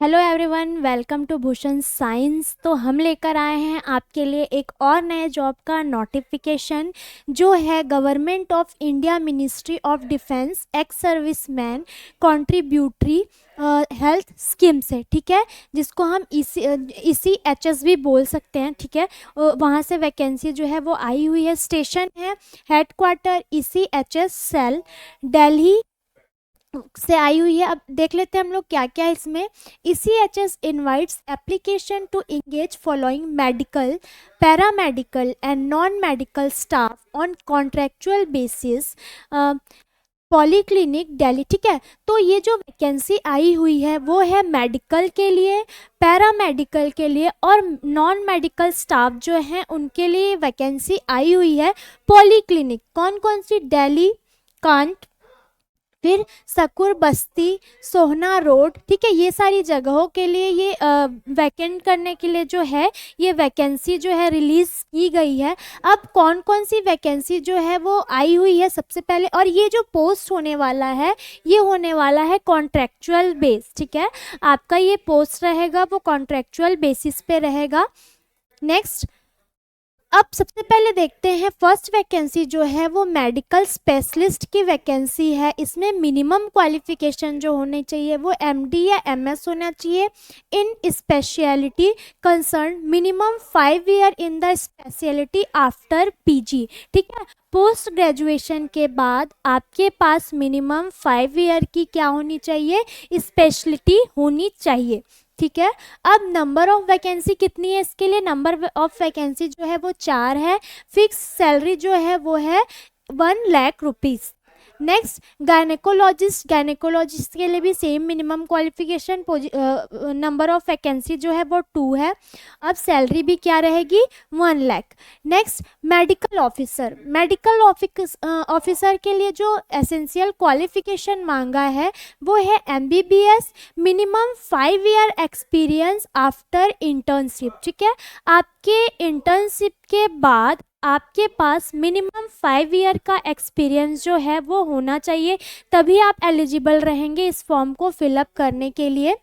Hello everyone, welcome to Bhushan science. तो हम लेकर आए हैं आपके लिए एक और नए जॉब का नोटिफिकेशन जो है government of India ministry of defence ex serviceman contributory health scheme से, ठीक है, जिसको हम इसी एच भी बोल सकते हैं, ठीक है। वहाँ से वैकेंसी जो है वो आई हुई है। स्टेशन है हेडक्वार्टर इसी एच एस सेल दिल्ली से आई हुई है। अब देख लेते हैं हम लोग क्या क्या है इसमें। ECHS invites application to engage following medical, paramedical and non medical staff on contractual basis, polyclinic Delhi, ठीक है। तो ये जो वैकेंसी आई हुई है वो है मेडिकल के लिए, पैरामेडिकल के लिए और नॉन मेडिकल स्टाफ जो हैं उनके लिए वैकेंसी आई हुई है। पॉलीक्लिनिक कौन कौन सी? दिल्ली, कांट, फिर सकुर बस्ती, सोहना रोड, ठीक है। ये सारी जगहों के लिए ये वैकेंट करने के लिए जो है ये वैकेंसी जो है रिलीज की गई है। अब कौन कौन सी वैकेंसी जो है वो आई हुई है सबसे पहले, और ये जो पोस्ट होने वाला है ये होने वाला है कॉन्ट्रेक्चुअल बेस, ठीक है। आपका ये पोस्ट रहेगा वो कॉन्ट्रेक्चुअल बेसिस पे रहेगा। नेक्स्ट, अब सबसे पहले देखते हैं फर्स्ट वैकेंसी जो है वो मेडिकल स्पेशलिस्ट की वैकेंसी है। इसमें मिनिमम क्वालिफिकेशन जो होनी चाहिए वो MD या MS होना चाहिए in speciality concern, minimum 5 year in the speciality after PG, ठीक है। पोस्ट ग्रेजुएशन के बाद आपके पास मिनिमम 5 ईयर की क्या होनी चाहिए? स्पेशलिटी होनी चाहिए, ठीक है। अब नंबर ऑफ वैकेंसी कितनी है इसके लिए? नंबर ऑफ वैकेंसी जो है वो 4 है। फिक्स सैलरी जो है वो है 1,00,000 रुपीज़। नेक्स्ट, गायनेकोलॉजिस्ट के लिए भी same minimum qualification, number of vacancy जो है वो 2 है। अब सैलरी भी क्या रहेगी? 1,00,000। नेक्स्ट, मेडिकल ऑफिसर के लिए जो एसेंशियल क्वालिफिकेशन मांगा है वो है MBBS, minimum 5 year experience after internship, ठीक है। आपके इंटर्नशिप के बाद आपके पास मिनिमम 5 ईयर का एक्सपीरियंस जो है वो होना चाहिए, तभी आप एलिजिबल रहेंगे इस फॉर्म को फिलअप करने के लिए।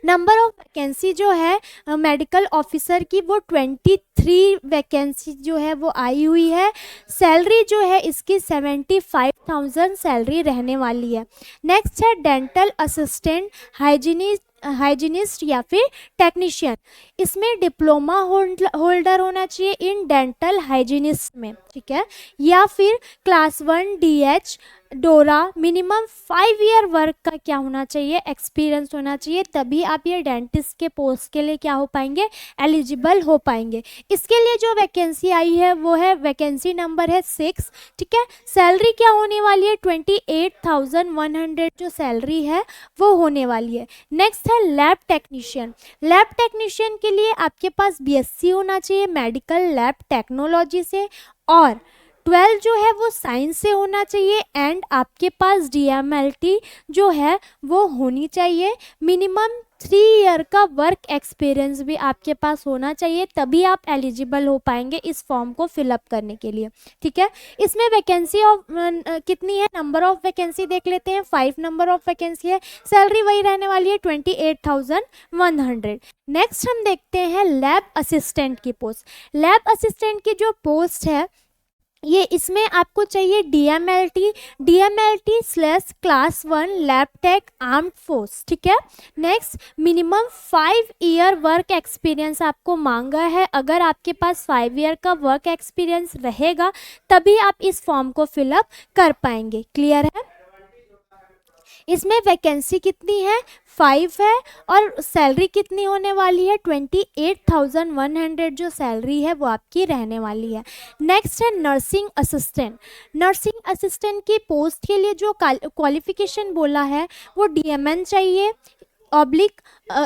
नंबर ऑफ वैकेंसी जो है मेडिकल ऑफिसर की वो 23 वैकेंसी जो है वो आई हुई है। सैलरी जो है इसकी 75,000 सैलरी रहने वाली है। नेक्स्ट है डेंटल असिस्टेंट, हाइजीनिस्ट या फिर टेक्नीशियन। इसमें डिप्लोमा होल्डर होना चाहिए इन डेंटल हाइजीनिस्ट में, ठीक है, या फिर क्लास 1 DH डोरा। मिनिमम 5 ईयर वर्क का क्या होना चाहिए? एक्सपीरियंस होना चाहिए, तभी आप ये डेंटिस्ट के पोस्ट के लिए क्या हो पाएंगे? एलिजिबल हो पाएंगे। इसके लिए जो वैकेंसी आई है वो है वैकेंसी नंबर है 6, ठीक है। सैलरी क्या होने वाली है? 28,100 जो सैलरी है वो होने वाली है। नेक्स्ट है लैब टेक्नीशियन। लैब टेक्नीशियन के लिए आपके पास BSc होना चाहिए मेडिकल लैब टेक्नोलॉजी से, और 12 जो है वो साइंस से होना चाहिए, एंड आपके पास DMLT जो है वो होनी चाहिए। मिनिमम 3 ईयर का वर्क एक्सपीरियंस भी आपके पास होना चाहिए, तभी आप एलिजिबल हो पाएंगे इस फॉर्म को फिलअप करने के लिए, ठीक है। इसमें वैकेंसी ऑफ कितनी है? नंबर ऑफ वैकेंसी देख लेते हैं। 5 नंबर ऑफ वैकेंसी है। सैलरी वही रहने वाली है 28,100। नेक्स्ट हम देखते हैं लैब असिस्टेंट की पोस्ट। लैब असिस्टेंट की जो पोस्ट है ये इसमें आपको चाहिए DMLT class 1 lab tech armed force, ठीक है। Next, minimum 5 year work experience आपको मांगा है। अगर आपके पास 5 ईयर का वर्क एक्सपीरियंस रहेगा तभी आप इस फॉर्म को फिलअप कर पाएंगे। क्लियर है? इसमें वैकेंसी कितनी है? 5 है, और सैलरी कितनी होने वाली है? 28,100 जो सैलरी है वो आपकी रहने वाली है। नेक्स्ट है नर्सिंग असिस्टेंट। नर्सिंग असिस्टेंट की पोस्ट के लिए जो क्वालिफिकेशन बोला है वो DMN चाहिए oblique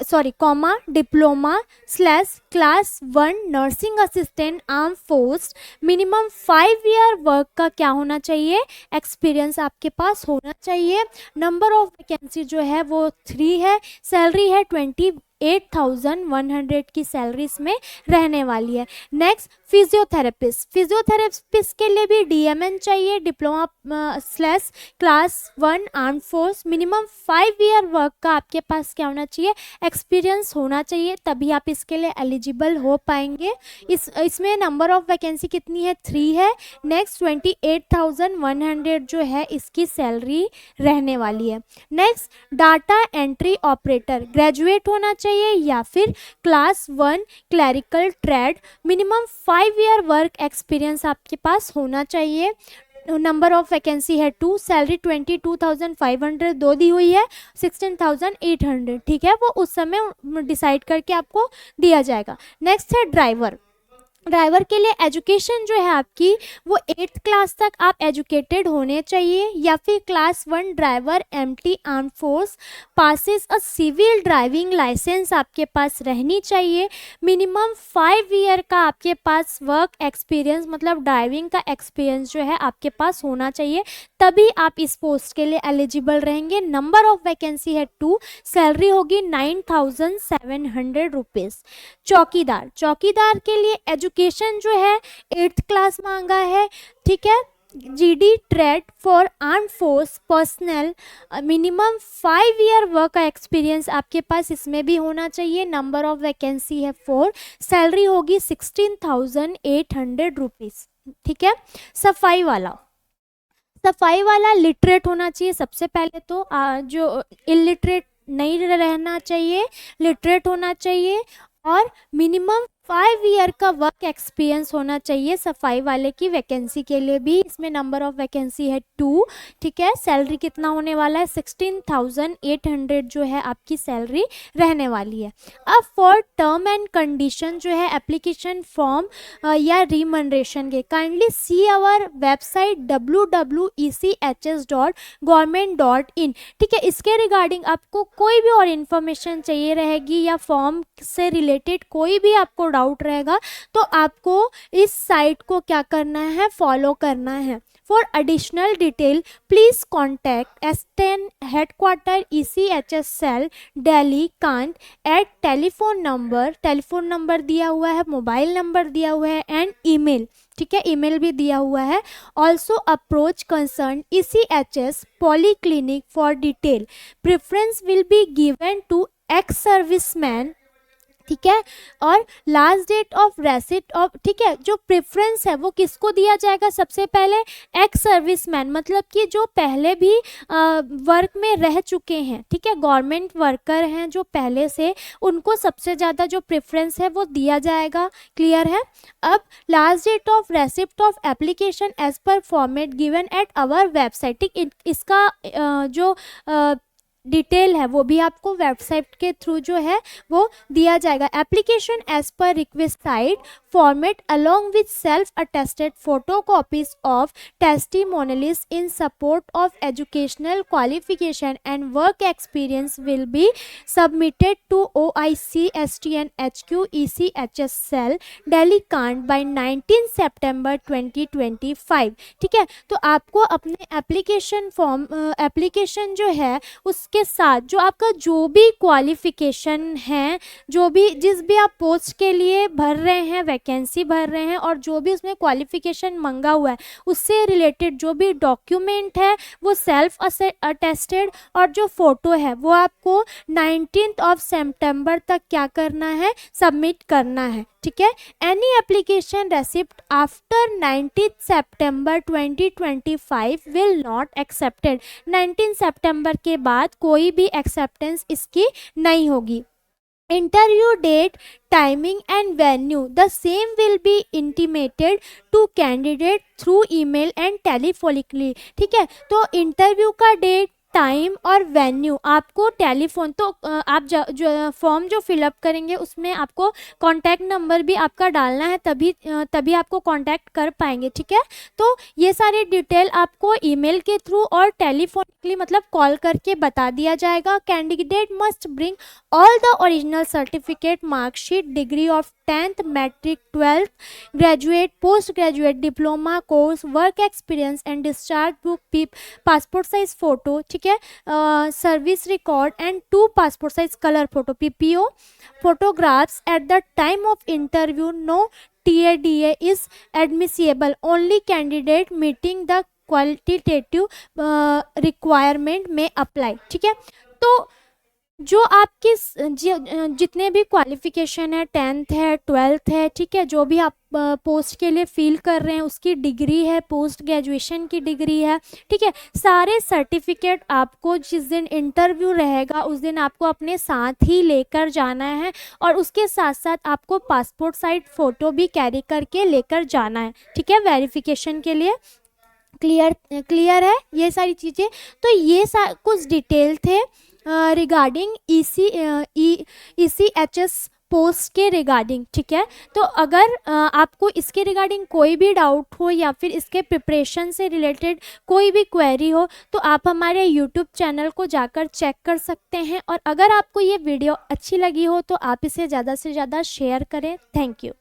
sorry comma diploma slash class 1 nursing assistant arm force, minimum 5 year work का क्या होना चाहिए, एक्सपीरियंस आपके पास होना चाहिए। नंबर ऑफ वैकेंसी जो है वो 3 है, सैलरी है 28,100 की सैलरी इसमें रहने वाली है। नेक्स्ट फिजियोथेरेपिस्ट, फिजियोथेरेपिस्ट के लिए भी डीएमएन चाहिए, diploma slash class 1 arm force, minimum 5 year work का आपके पास क्या होना चाहिए, एक्सपीरियंस होना चाहिए, तभी आप इसके लिए एलिजिबल हो पाएंगे। इसमें नंबर ऑफ वैकेंसी कितनी है, 3 है। नेक्स्ट 28,100 जो है इसकी सैलरी रहने वाली है। Next data entry operator, graduate होना चाहिए या फिर class 1 clerical trade, minimum 5 year work experience आपके पास होना चाहिए। नंबर ऑफ वैकेंसी है 2, सैलरी 22,500 दो दी हुई है, 16,800, ठीक है, वो उस समय डिसाइड करके आपको दिया जाएगा। नेक्स्ट है ड्राइवर, ड्राइवर के लिए एजुकेशन जो है आपकी वो 8th क्लास तक आप एजुकेटेड होने चाहिए, या फिर class 1 driver MT arm force possess a civil driving licence आपके पास रहनी चाहिए। मिनिमम 5 ईयर का आपके पास वर्क एक्सपीरियंस मतलब ड्राइविंग का एक्सपीरियंस जो है आपके पास होना चाहिए, तभी आप इस पोस्ट के लिए एलिजिबल रहेंगे। नंबर ऑफ वैकेंसी है 2, सैलरी होगी 9,700 रुपीज़। चौकीदार, चौकीदार के लिए एजुकेशन जो है 8th क्लास मांगा है, ठीक है, GD trade for arm force personal, minimum 5 year work experience आपके पास इसमें भी होना चाहिए। नंबर ऑफ वैकेंसी है 4, सैलरी होगी 16,800 रुपीज़, ठीक है। सफाई वाला, सफाई वाला लिटरेट होना चाहिए सबसे पहले तो, जो इलिटरेट नहीं रहना चाहिए, लिटरेट होना चाहिए, और मिनिमम 5 ईयर का वर्क एक्सपीरियंस होना चाहिए सफाई वाले की वैकेंसी के लिए भी। इसमें नंबर ऑफ वैकेंसी है 2, ठीक है, सैलरी कितना होने वाला है, 16,800 जो है आपकी सैलरी रहने वाली है। अब फॉर टर्म एंड कंडीशन जो है एप्लीकेशन फॉर्म या रिमनरेशन के, kindly see our website www.echs.government.in, ठीक है। इसके रिगार्डिंग आपको कोई भी और इन्फॉर्मेशन चाहिए रहेगी या फॉर्म से रिलेटेड कोई भी आपको डाउट रहेगा तो आपको इस साइट को क्या करना है, फॉलो करना है। For additional detail please contact S10 headquarter ECHS cell Delhi cantt at telephone number दिया हुआ है, मोबाइल नंबर दिया हुआ है, एंड ईमेल, ठीक है, ईमेल भी दिया हुआ है। Also approach concern ECHS polyclinic for detail, preference will be given to ex serviceman, ठीक है, और last date of receipt of, ठीक है, जो प्रेफरेंस है वो किसको दिया जाएगा, सबसे पहले एक्स सर्विसमैन, मतलब कि जो पहले भी वर्क में रह चुके हैं, ठीक है, गवर्नमेंट वर्कर हैं जो पहले से, उनको सबसे ज़्यादा जो प्रेफरेंस है वो दिया जाएगा। क्लियर है। अब last date of receipt of application as per format given at our website, ठीक, इसका जो डिटेल है वो भी आपको वेबसाइट के थ्रू जो है वो दिया जाएगा। Application as per requisite format along with self attested photo copies of testimonials in support of educational qualification and work experience will be submitted to OIC STN HQ ECHS cell Delhi cantt by 19 सितंबर 2025, ठीक है। तो आपको अपने application form application जो है उसके साथ जो आपका जो भी क्वालिफिकेशन है, जो भी जिस भी आप पोस्ट के लिए भर रहे हैं, वैकेंसी भर रहे हैं, और जो भी उसमें क्वालिफिकेशन मंगा हुआ है उससे रिलेटेड जो भी डॉक्यूमेंट है वो सेल्फ अटेस्टेड, और जो फोटो है वो आपको 19 सितंबर तक क्या करना है, सबमिट करना है, ठीक है। एनी एप्लीकेशन रेसिप्ट आफ्टर 19 सितंबर 2025 विल नॉट एक्सेप्टेड, 19 सितंबर के बाद कोई भी एक्सेप्टेंस इसकी नहीं होगी। Interview date, timing and venue the same will be intimated to candidate through email and telephonically, ठीक है। तो इंटरव्यू का डेट, टाइम और वेन्यू आपको टेलीफोन, तो आप जो फॉर्म जो फिलअप करेंगे उसमें आपको कॉन्टैक्ट नंबर भी आपका डालना है, तभी आपको कॉन्टैक्ट कर पाएंगे, ठीक है। तो ये सारी डिटेल आपको ईमेल के थ्रू और टेलीफोनिकली मतलब कॉल करके बता दिया जाएगा। Candidate must bring all the original certificate, mark sheet, degree of 10th, matric, 12th, graduate, post graduate, diploma course, work experience and discharge book, passport size photo, ठीक है, service record and 2 passport size color photo PPO, photographs at the time of interview, no TADA is admissible, only candidate meeting the qualitative requirement में apply, ठीक है। तो जो आपके जितने भी क्वालिफिकेशन है, 10th है, 12th है, ठीक है, जो भी आप पोस्ट के लिए फील कर रहे हैं, उसकी डिग्री है, पोस्ट ग्रेजुएशन की डिग्री है, ठीक है, सारे सर्टिफिकेट आपको जिस दिन इंटरव्यू रहेगा उस दिन आपको अपने साथ ही लेकर जाना है, और उसके साथ साथ आपको पासपोर्ट साइज फ़ोटो भी कैरी करके लेकर जाना है, ठीक है, वेरिफिकेशन के लिए। क्लियर है ये सारी चीज़ें। तो ये कुछ डिटेल थे रिगार्डिंग ECHS पोस्ट के रिगार्डिंग, ठीक है। तो अगर आपको इसके रिगार्डिंग कोई भी डाउट हो या फिर इसके प्रिपरेशन से रिलेटेड कोई भी क्वेरी हो तो आप हमारे यूट्यूब चैनल को जाकर चेक कर सकते हैं, और अगर आपको ये वीडियो अच्छी लगी हो तो आप इसे ज़्यादा से ज़्यादा शेयर करें। Thank you.